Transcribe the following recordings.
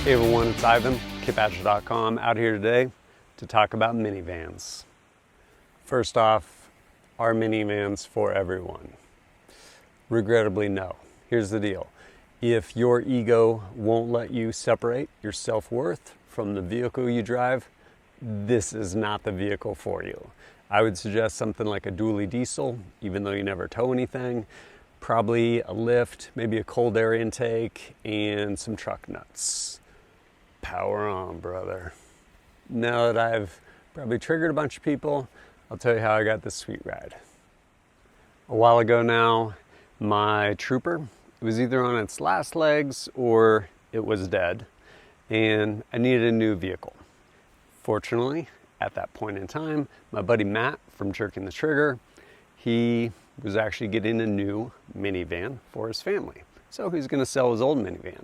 Hey everyone, it's Ivan, KipAtcher.com, out here today to talk about minivans. First off, are minivans for everyone? Regrettably, no. Here's the deal. If your ego won't let you separate your self-worth from the vehicle you drive, this is not the vehicle for you. I would suggest something like a dually diesel, even though you never tow anything. Probably a lift, maybe a cold air intake, and some truck nuts. Power on, brother. Now that I've probably triggered a bunch of people, I'll tell you how I got this sweet ride. A while ago now, my Trooper, it was either on its last legs or it was dead, and I needed a new vehicle. Fortunately, at that point in time, my buddy Matt from Jerking the Trigger, he was actually getting a new minivan for his family. So he's gonna sell his old minivan.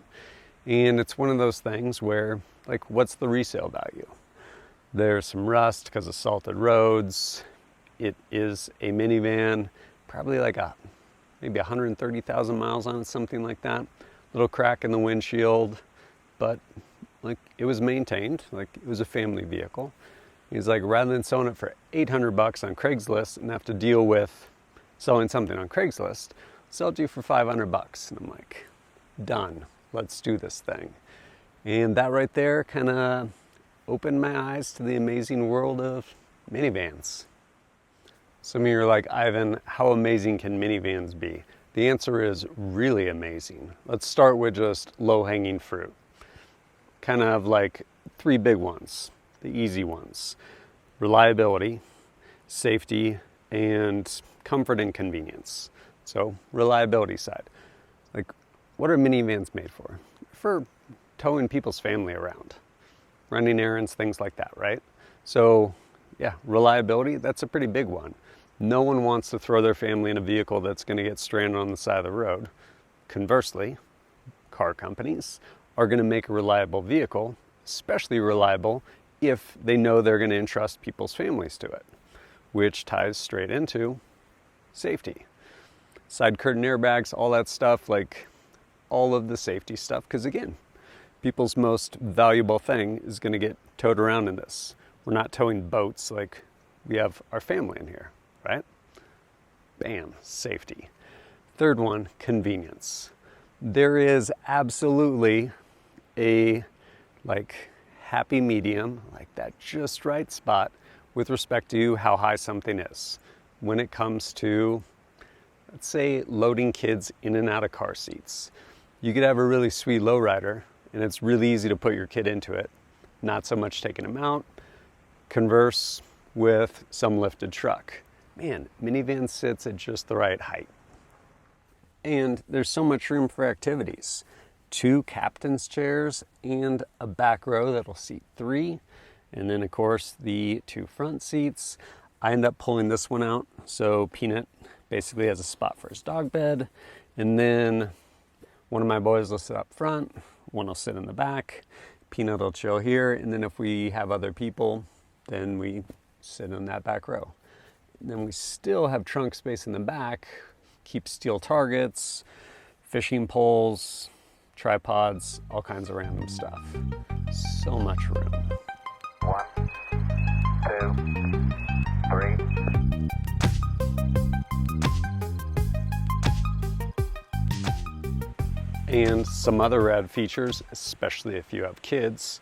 And it's one of those things where, like, what's the resale value? There's some rust because of salted roads. It is a minivan, probably like maybe 130,000 miles on it, something like that. Little crack in the windshield, but like it was maintained, like it was a family vehicle. He's like, rather than selling it for $800 on Craigslist and have to deal with selling something on Craigslist, sell it to you for $500. And I'm like, done. Let's do this thing. And that right there kind of opened my eyes to the amazing world of minivans. Some of you are like, Ivan, how amazing can minivans be? The answer is really amazing. Let's start with just low-hanging fruit. Kind of like three big ones, the easy ones. Reliability, safety, and comfort and convenience. So reliability side. Like, what are minivans made for? For towing people's family around, running errands, things like that, right? So yeah, reliability, that's a pretty big one. No one wants to throw their family in a vehicle that's going to get stranded on the side of the road. Conversely, car companies are going to make a reliable vehicle, especially reliable if they know they're going to entrust people's families to it, which ties straight into safety. Side curtain airbags, all that stuff, like all of the safety stuff, because again, people's most valuable thing is going to get towed around in this. We're not towing boats, like we have our family in here, right? Bam, safety. Third one, convenience. There is absolutely a happy medium, like that just right spot with respect to how high something is. When it comes to, let's say, loading kids in and out of car seats. You could have a really sweet lowrider, and it's really easy to put your kid into it. Not so much taking them out. Converse with some lifted truck. Man, minivan sits at just the right height. And there's so much room for activities. 2 captain's chairs and a back row that'll seat 3. And then, of course, the 2 front seats. I end up pulling this one out, so Peanut basically has a spot for his dog bed. And then one of my boys will sit up front, one will sit in the back, Peanut will chill here, and then if we have other people, then we sit in that back row. And then we still have trunk space in the back, keep steel targets, fishing poles, tripods, all kinds of random stuff. So much room. 1, 2, 3. And some other rad features, especially if you have kids,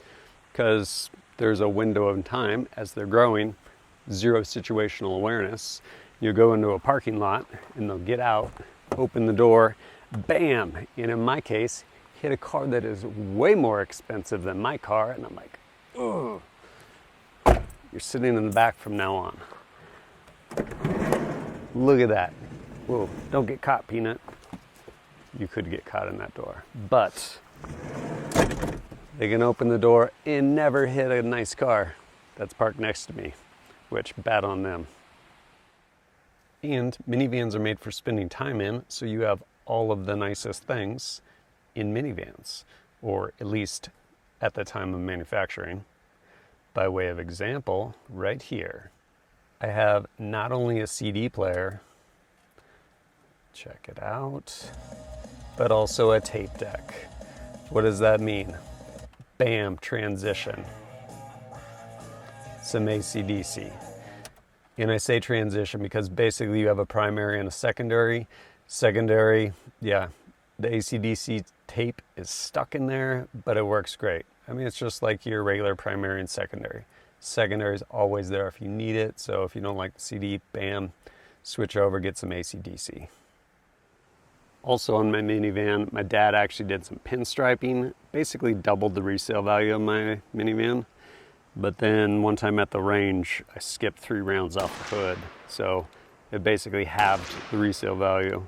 because there's a window of time as they're growing, zero situational awareness. You go into a parking lot and they'll get out, open the door, bam, and in my case, hit a car that is way more expensive than my car, and I'm like, ugh. You're sitting in the back from now on. Look at that. Whoa, don't get caught, Peanut. You could get caught in that door. But they can open the door and never hit a nice car that's parked next to me, which bad on them. And minivans are made for spending time in, so you have all of the nicest things in minivans, or at least at the time of manufacturing. By way of example, right here, I have not only a CD player, check it out, but also a tape deck. What does that mean? bam, transition. Some AC/DC. And I say transition because basically you have a primary and a secondary. Secondary, yeah, the AC/DC tape is stuck in there, but it works great. I mean, it's just like your regular primary and secondary. Secondary is always there if you need it. So if you don't like the CD, bam, switch over, get some AC/DC. Also on my minivan, my dad actually did some pinstriping, basically doubled the resale value of my minivan. But then one time at the range, I skipped 3 rounds off the hood. So it basically halved the resale value.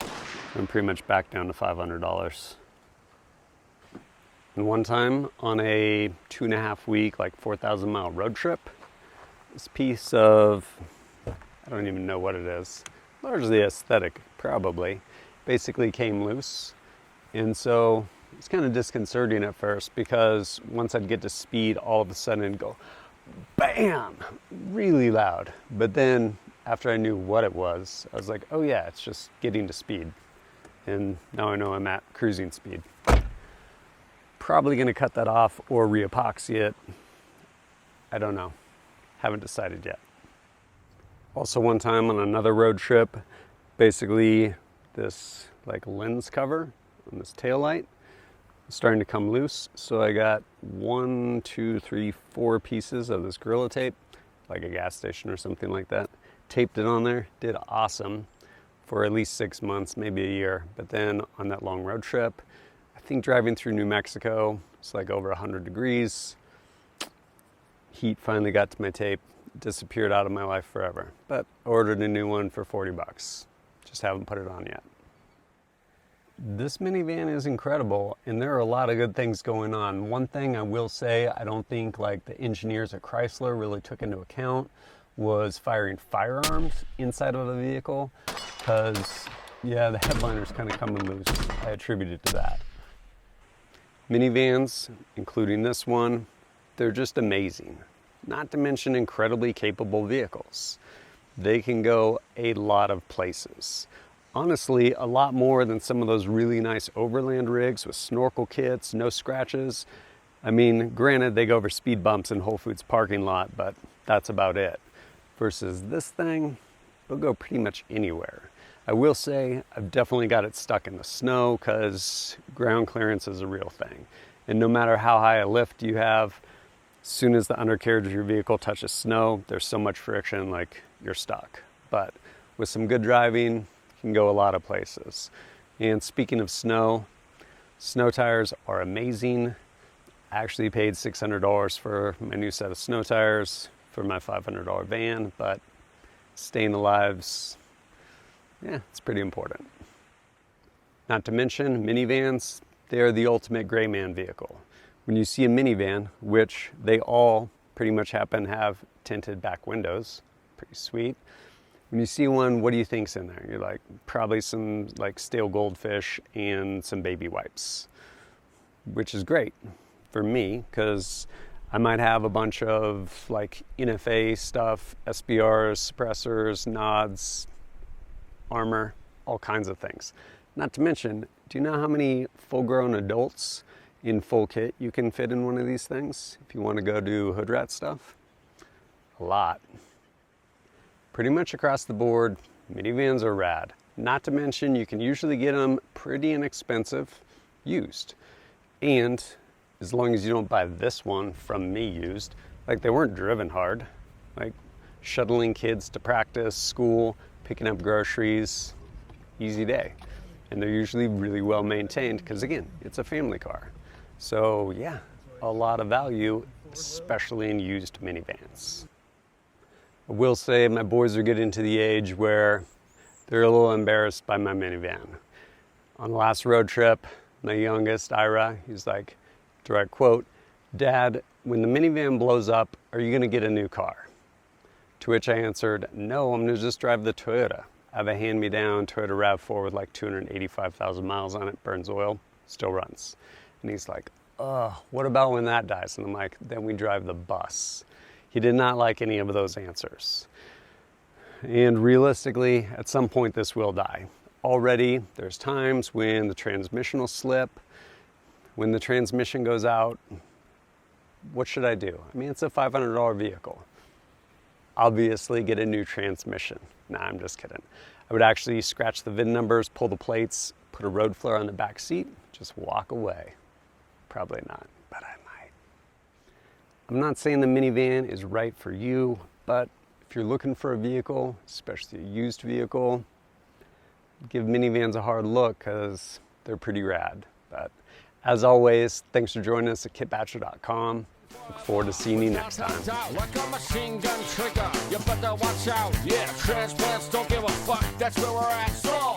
I'm pretty much back down to $500. And one time on a 2.5 week, like 4,000 mile road trip, this piece of, I don't even know what it is, largely aesthetic, probably, basically came loose. And so it's kind of disconcerting at first because once I'd get to speed, all of a sudden it'd go bam, really loud. But then after I knew what it was, I was like, oh yeah, it's just getting to speed. And now I know I'm at cruising speed. Probably gonna cut that off or re-epoxy it. I don't know, haven't decided yet. Also one time on another road trip, basically this like lens cover on this taillight was starting to come loose. So I got 1, 2, 3, 4 pieces of this Gorilla tape, like a gas station or something like that. Taped it on there, did awesome for at least 6 months, maybe a year. But then on that long road trip, I think driving through New Mexico, it's like over 100 degrees. Heat finally got to my tape, disappeared out of my life forever. But ordered a new one for $40. Just haven't put it on yet. This minivan is incredible, and there are a lot of good things going on. One thing I will say, I don't think like the engineers at Chrysler really took into account was firing firearms inside of the vehicle, because yeah, the headliner's kind of coming loose. I attribute it to that. Minivans, including this one, they're just amazing. Not to mention incredibly capable vehicles. They can go a lot of places. Honestly, a lot more than some of those really nice overland rigs with snorkel kits, no scratches. I mean, granted, they go over speed bumps in Whole Foods parking lot, but that's about it. Versus this thing, it'll go pretty much anywhere. I will say, I've definitely got it stuck in the snow because ground clearance is a real thing. And no matter how high a lift you have, as soon as the undercarriage of your vehicle touches snow, there's so much friction, like you're stuck. But with some good driving, you can go a lot of places. And speaking of snow tires are amazing. I actually paid $600 for my new set of snow tires for my $500 van, but staying alive's, yeah, it's pretty important. Not to mention minivans, they're the ultimate gray man vehicle. When you see a minivan, which they all pretty much happen to have tinted back windows, pretty sweet. When you see one, what do you think's in there? You're like, probably some like stale goldfish and some baby wipes, which is great for me because I might have a bunch of like NFA stuff, SBRs, suppressors, nods, armor, all kinds of things. Not to mention, do you know how many full-grown adults in full kit you can fit in one of these things if you want to go do hood rat stuff? A lot. Pretty much across the board, minivans are rad. Not to mention, you can usually get them pretty inexpensive, used. And as long as you don't buy this one from me used, like they weren't driven hard, like shuttling kids to practice, school, picking up groceries, easy day. And they're usually really well maintained because again, it's a family car. So yeah, a lot of value, especially in used minivans. I will say my boys are getting to the age where they're a little embarrassed by my minivan. On the last road trip, my youngest, Ira, he's like, direct quote, "Dad, when the minivan blows up, are you gonna get a new car?" To which I answered, no, I'm gonna just drive the Toyota. I have a hand-me-down Toyota RAV4 with like 285,000 miles on it, burns oil, still runs. And he's like, what about when that dies? And I'm like, then we drive the bus. He did not like any of those answers. And realistically, at some point this will die. Already, there's times when the transmission will slip. When the transmission goes out, what should I do? I mean, it's a $500 vehicle. Obviously get a new transmission. Nah, I'm just kidding. I would actually scratch the VIN numbers, pull the plates, put a road flare on the back seat, just walk away. Probably not, but I might. I'm not saying the minivan is right for you, but if you're looking for a vehicle, especially a used vehicle, give minivans a hard look because they're pretty rad. But as always, thanks for joining us at kitbachelor.com. Look forward to seeing you next time. Like a machine gun trigger, you better watch out. Yeah, transplants don't give a fuck. That's where we're at. So